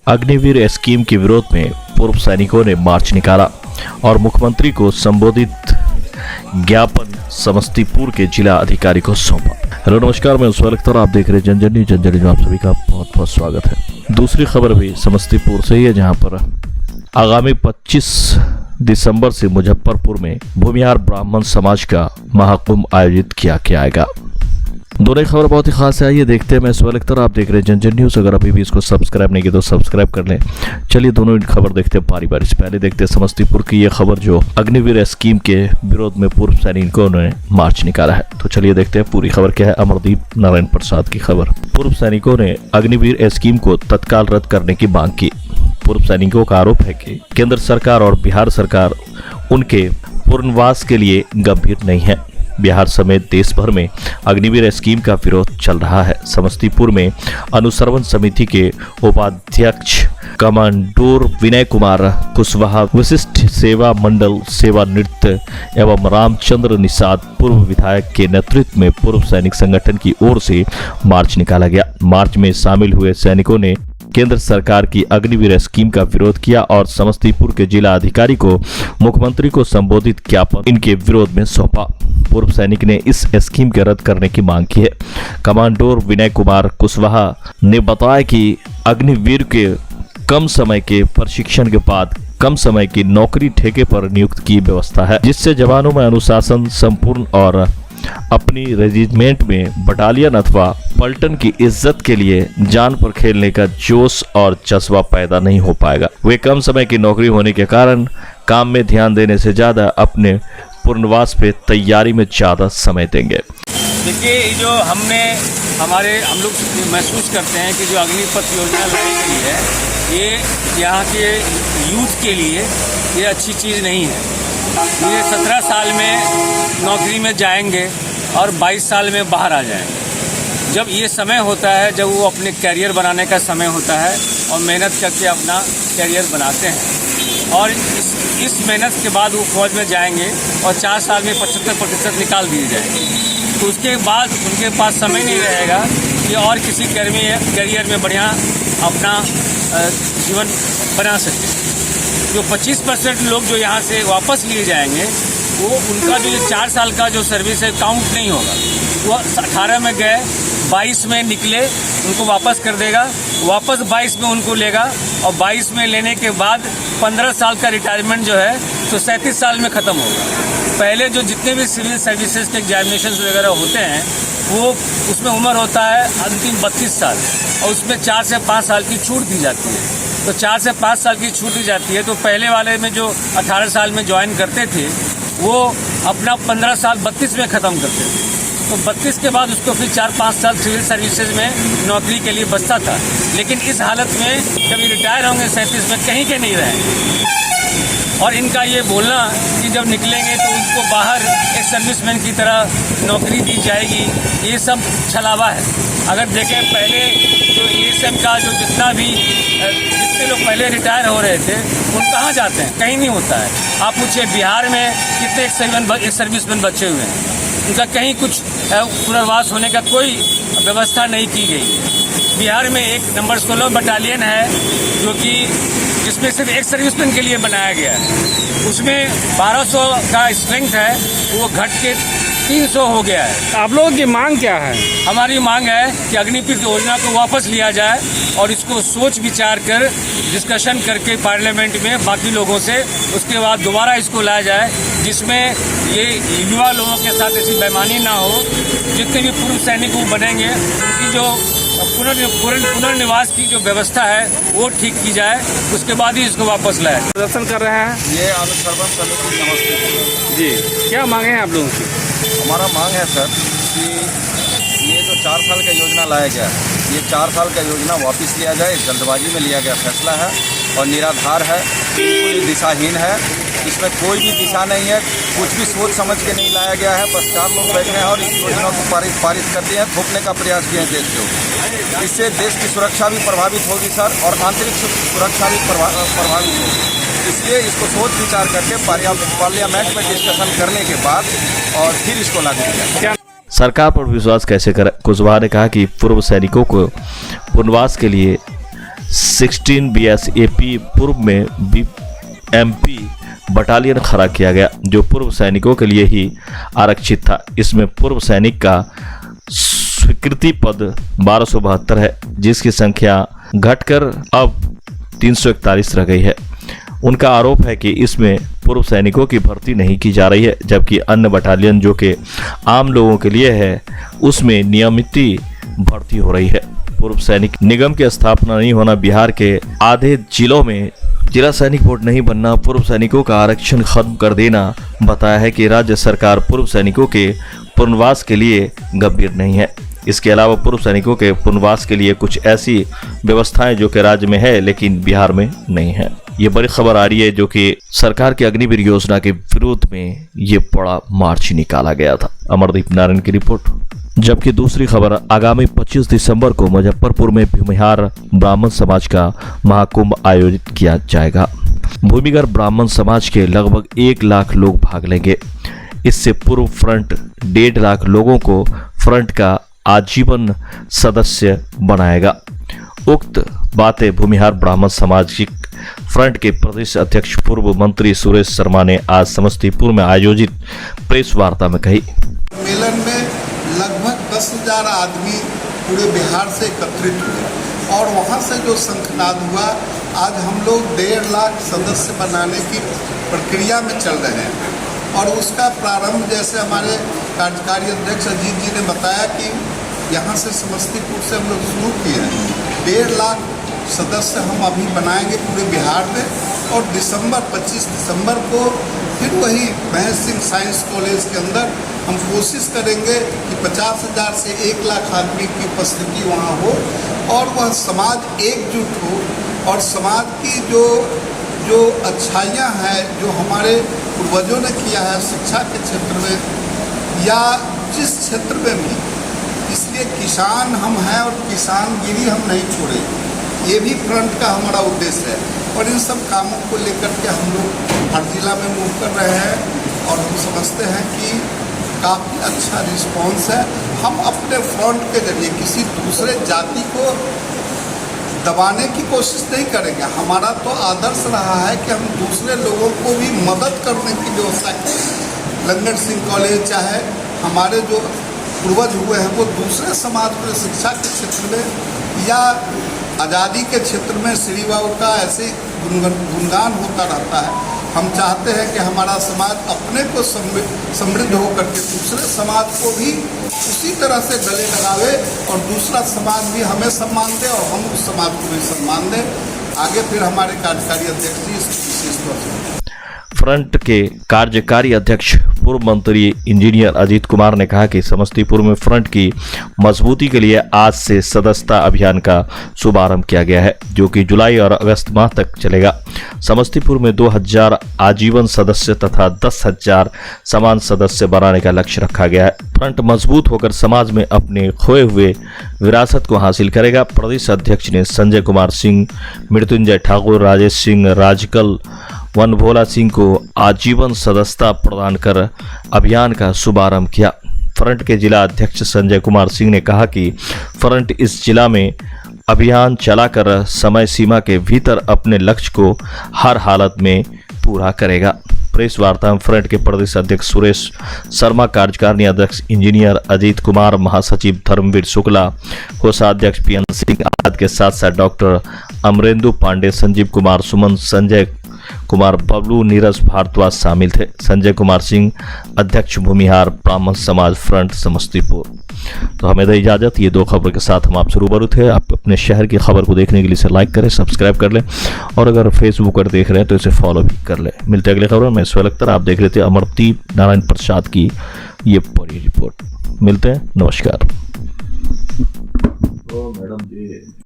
Agniveer scheme के विरोध में पूर्व सैनिकों ने मार्च निकाला और मुख्यमंत्री को संबोधित ज्ञापन समस्तीपुर के जिला अधिकारी को सौंपा। हेलो नमस्कार, मैं उस वक्त आप देख रहे हैं जनजन न्यूज। जनजन न्यूज में आप सभी का बहुत बहुत स्वागत है। दूसरी खबर भी समस्तीपुर से ही है, जहां पर आगामी 25 दिसंबर से मुजफ्फरपुर में भूमिहार ब्राह्मण समाज का महाकुंभ आयोजित किया जाएगा। दोनों खबर बहुत ही खास है, आइए देखते हैं। मैं सुहेल अख्तर, आप देख रहे हैं जनजन न्यूज। अगर अभी भी इसको सब्सक्राइब नहीं किया तो सब्सक्राइब कर लें। चलिए दोनों खबर देखते हैं बारी बारी से। पहले देखते हैं समस्तीपुर की ये खबर, जो अग्निवीर स्कीम के विरोध में पूर्व सैनिकों ने मार्च निकाला है। तो चलिए देखते हैं पूरी खबर क्या है। अमरदीप नारायण प्रसाद की खबर। पूर्व सैनिकों ने अग्निवीर स्कीम को तत्काल रद्द करने की मांग की। पूर्व सैनिकों का आरोप है कि केंद्र सरकार और बिहार सरकार उनके पुनर्वास के लिए गंभीर नहीं है। बिहार समेत देश भर में अग्निवीर स्कीम का विरोध चल रहा है। समस्तीपुर में अनुश्रवण समिति के उपाध्यक्ष कमांडोर विनय कुमार कुशवाहा, विशिष्ट सेवा मंडल सेवा नृत्य एवं रामचंद्र निषाद पूर्व विधायक के नेतृत्व में पूर्व सैनिक संगठन की ओर से मार्च निकाला गया। मार्च में शामिल हुए सैनिकों ने केंद्र सरकार की अग्निवीर स्कीम का विरोध किया और समस्तीपुर के जिला अधिकारी को मुख्यमंत्री को संबोधित ज्ञापन इनके विरोध में सौंपा। पूर्व सैनिक ने इस स्कीम के रद्द करने की मांग की है। कमांडोर विनय कुमार कुशवाहा ने बताया कि अग्निवीर के कम समय के प्रशिक्षण के बाद कम समय की नौकरी ठेके पर नियुक्त की व्यवस्था है, जिससे जवानों में अनुशासन संपूर्ण और अपनी रेजिमेंट में बटालियन अथवा पलटन की इज्जत के लिए जान पर खेलने का जोश और जज्बा पैदा नहीं हो पाएगा। वे कम समय की नौकरी होने के कारण काम में ध्यान देने से ज्यादा अपने पुनर्वास पे तैयारी में ज्यादा समय देंगे। देखिए, जो हम लोग महसूस करते हैं कि जो अग्निपथ योजना लाई गई है, ये यहाँ के यूथ के लिए ये अच्छी चीज़ नहीं है। ये 17 साल में नौकरी में जाएंगे और 22 साल में बाहर आ जाएंगे। जब ये समय होता है, जब वो अपने कैरियर बनाने का समय होता है और मेहनत करके अपना कैरियर बनाते हैं, और इस मेहनत के बाद वो फौज में जाएंगे और 4 साल में 75% निकाल दिए जाएंगे, तो उसके बाद उनके पास समय नहीं रहेगा कि और किसी कैरियर में बढ़िया अपना जीवन बना सके। जो 25% लोग जो यहाँ से वापस लिए जाएंगे, वो उनका जो 4 साल का जो सर्विस है काउंट नहीं होगा। वो 18 में गए, 22 में निकले, उनको वापस कर देगा, वापस 22 में उनको लेगा, और 22 में लेने के बाद 15 साल का रिटायरमेंट जो है तो 37 साल में ख़त्म होगा। पहले जो जितने भी सिविल सर्विसेज के एग्जामिनेशन वगैरह होते हैं, वो उसमें उम्र होता है अंतिम 32 साल, और उसमें 4 से 5 साल की छूट दी जाती है। तो 4 से 5 साल की छूट दी जाती है, तो पहले वाले में जो 18 साल में ज्वाइन करते थे, वो अपना 15 साल 32 में ख़त्म करते थे। तो 32 के बाद उसको फिर 4-5 साल सिविल सर्विसेज में नौकरी के लिए बचता था। लेकिन इस हालत में जब ये रिटायर होंगे 37 में, कहीं के नहीं रहेंगे। और इनका ये बोलना कि जब निकलेंगे तो उनको बाहर एक सर्विसमैन की तरह नौकरी दी जाएगी, ये सब छलावा है। अगर देखें, पहले जो ESM का जो जितने लोग पहले रिटायर हो रहे थे, उन कहाँ जाते हैं? कहीं नहीं होता है। आप पूछिए बिहार में कितने एक सर्विसमैन बचे हुए हैं, उनका कहीं कुछ पुनर्वास होने का कोई व्यवस्था नहीं की गई है। बिहार में एक नंबर 16 बटालियन है, जो कि जिसमें सिर्फ एक सर्विसमैन के लिए बनाया गया है। उसमें 1200 का स्ट्रेंथ है, वो घट के 300 हो गया है। आप लोगों की मांग क्या है? हमारी मांग है कि अग्निपथ योजना को वापस लिया जाए और इसको सोच विचार कर डिस्कशन करके पार्लियामेंट में बाकी लोगों से, उसके बाद दोबारा इसको लाया जाए, जिसमें ये युवा लोगों के साथ ऐसी बेईमानी ना हो। जितने भी पूर्व सैनिक बनेंगे, उनकी जो पुनर्निवास की जो व्यवस्था है वो ठीक की जाए, उसके बाद ही इसको वापस लाए। प्रदर्शन कर रहे हैं ये अनुश्रवण समिति समस्तीपुर जी, क्या मांगे हैं आप लोगों की? हमारा मांग है सर कि ये जो 4 साल का योजना लाया गया है, ये 4 साल का योजना वापस लिया जाए। जल्दबाजी में लिया गया फैसला है और निराधार है, बिल्कुल दिशाहीन है। इसमें कोई भी दिशा नहीं है, कुछ भी सोच समझ के नहीं लाया गया है। बस 4 लोग बैठे हैं और इस योजना को पारित कर दिए हैं, थोपने का प्रयास किए हैं देश के ऊपर। इससे देश की सुरक्षा भी प्रभावित होगी सर, और आंतरिक सुरक्षा भी प्रभावित होगी। इसलिए इसको सोच विचार करके पार्लियामेंट में डिस्कशन करने के बाद और फिर इसको लागू किया जाए। सरकार पर विश्वास कैसे करें? कुशवाहा ने कहा कि पूर्व सैनिकों को पुनर्वास के लिए 16 BSAP पूर्व में BMP बटालियन खड़ा किया गया, जो पूर्व सैनिकों के लिए ही आरक्षित था। इसमें पूर्व सैनिक का स्वीकृति पद 1272 है, जिसकी संख्या घटकर अब 341 रह गई है। उनका आरोप है कि इसमें पूर्व सैनिकों की भर्ती नहीं की जा रही है, जबकि अन्य बटालियन जो कि आम लोगों के लिए है उसमें नियमित भर्ती हो रही है। पूर्व सैनिक निगम की स्थापना नहीं होना, बिहार के आधे जिलों में जिला सैनिक बोर्ड नहीं बनना, पूर्व सैनिकों का आरक्षण खत्म कर देना बताया है कि राज्य सरकार पूर्व सैनिकों के पुनर्वास के लिए गंभीर नहीं है। इसके अलावा पूर्व सैनिकों के पुनर्वास के लिए कुछ ऐसी व्यवस्थाएं जो कि राज्य में है लेकिन बिहार में नहीं है। ये बड़ी खबर आ रही है जो कि सरकार की अग्निवीर योजना के विरोध में ये बड़ा मार्च निकाला गया था। अमरदीप नारायण की रिपोर्ट। जबकि दूसरी खबर, आगामी 25 दिसंबर को मुजफ्फरपुर में भूमिहार ब्राह्मण समाज का महाकुंभ आयोजित किया जाएगा। भूमिगत ब्राह्मण समाज के लगभग 1 लाख लोग भाग लेंगे। इससे पूर्व फ्रंट 1.5 लाख लोगों को फ्रंट का आजीवन सदस्य बनाएगा। उक्त बातें भूमिहार ब्राह्मण सामाजिक फ्रंट के प्रदेश अध्यक्ष पूर्व मंत्री सुरेश शर्मा ने आज समस्तीपुर में आयोजित प्रेस वार्ता में कही। सम्मेलन में लगभग 10,000 आदमी पूरे बिहार से एकत्रित हुए और वहाँ से जो शंखनाद हुआ, आज हम लोग 1.5 लाख सदस्य बनाने की प्रक्रिया में चल रहे हैं। और उसका प्रारंभ जैसे हमारे कार्यकारी अध्यक्ष अजीत जी ने बताया कि यहाँ से समस्तीपुर से हम लोग शुरू किए हैं। 1.5 लाख सदस्य हम अभी बनाएंगे पूरे बिहार में और 25 दिसंबर को फिर वही महेश सिंह साइंस कॉलेज के अंदर हम कोशिश करेंगे कि 50,000 से 1 लाख आदमी की उपस्थिति वहाँ हो और वह समाज एकजुट हो और समाज की जो अच्छाइयाँ हैं जो हमारे पूर्वजों ने किया है शिक्षा के क्षेत्र में या जिस क्षेत्र में भी, इसलिए किसान हम हैं और किसानगिरी हम नहीं छोड़ेंगे। ये भी फ्रंट का हमारा उद्देश्य है और इन सब कामों को लेकर के हम लोग हर जिला में मूव कर रहे हैं और हम समझते हैं कि काफ़ी अच्छा रिस्पांस है। हम अपने फ्रंट के जरिए किसी दूसरे जाति को दबाने की कोशिश नहीं करेंगे। हमारा तो आदर्श रहा है कि हम दूसरे लोगों को भी मदद करने की व्यवस्था करें। लंगट सिंह कॉलेज चाहे हमारे जो पूर्वज हुए हैं वो दूसरे समाज को शिक्षा के क्षेत्र में या आज़ादी के क्षेत्र में श्री बाबू का ऐसे गुणगान होता रहता है। हम चाहते हैं कि हमारा समाज अपने को समृद्ध होकर के दूसरे समाज को भी उसी तरह से गले लगावे और दूसरा समाज भी हमें सम्मान दे और हम उस समाज को भी सम्मान दें। आगे फिर हमारे कार्यकारी अध्यक्ष जी इस विशेष तौर से फ्रंट के कार्यकारी अध्यक्ष पूर्व मंत्री इंजीनियर अजीत कुमार ने कहा कि समस्तीपुर में फ्रंट की मजबूती के लिए आज से सदस्यता अभियान का शुभारंभ किया गया है, जो कि जुलाई और अगस्त माह तक चलेगा। समस्तीपुर में 2,000 आजीवन सदस्य तथा 10,000 समान सदस्य बनाने का लक्ष्य रखा गया है। फ्रंट मजबूत होकर समाज में अपने खोए हुए विरासत को हासिल करेगा। प्रदेश अध्यक्ष ने संजय कुमार सिंह, मृत्युंजय ठाकुर, राजेश सिंह, राजकल वनभोला सिंह को आजीवन सदस्यता प्रदान कर अभियान का शुभारंभ किया। फ्रंट के जिला अध्यक्ष संजय कुमार सिंह ने कहा कि फ्रंट इस जिला में अभियान चलाकर समय सीमा के भीतर अपने लक्ष्य को हर हालत में पूरा करेगा। प्रेस वार्ता में फ्रंट के प्रदेश अध्यक्ष सुरेश शर्मा, कार्यकारिणी अध्यक्ष इंजीनियर अजीत कुमार, महासचिव धर्मवीर शुक्ला, कोषाध्यक्ष PN सिंह आदि के साथ साथ डॉक्टर अमरेंदु पांडे, संजीव कुमार सुमन, संजय कुमार बबलू, नीरज भारद्वाज शामिल थे। संजय कुमार सिंह, अध्यक्ष भूमिहार ब्राह्मण समाज फ्रंट समस्तीपुर। तो हमें दे इजाजत। ये 2 खबर के साथ हम आपसे रूबरू थे। आप अपने शहर की खबर को देखने के लिए इसे लाइक करें, सब्सक्राइब कर लें और अगर फेसबुक पर देख रहे हैं तो इसे फॉलो भी कर लें। मिलते हैं अगले खबर में। ईश्वर अख्तर, आप देख रहे थे अमरदीप नारायण प्रसाद की ये पूरी रिपोर्ट। मिलते हैं, नमस्कार।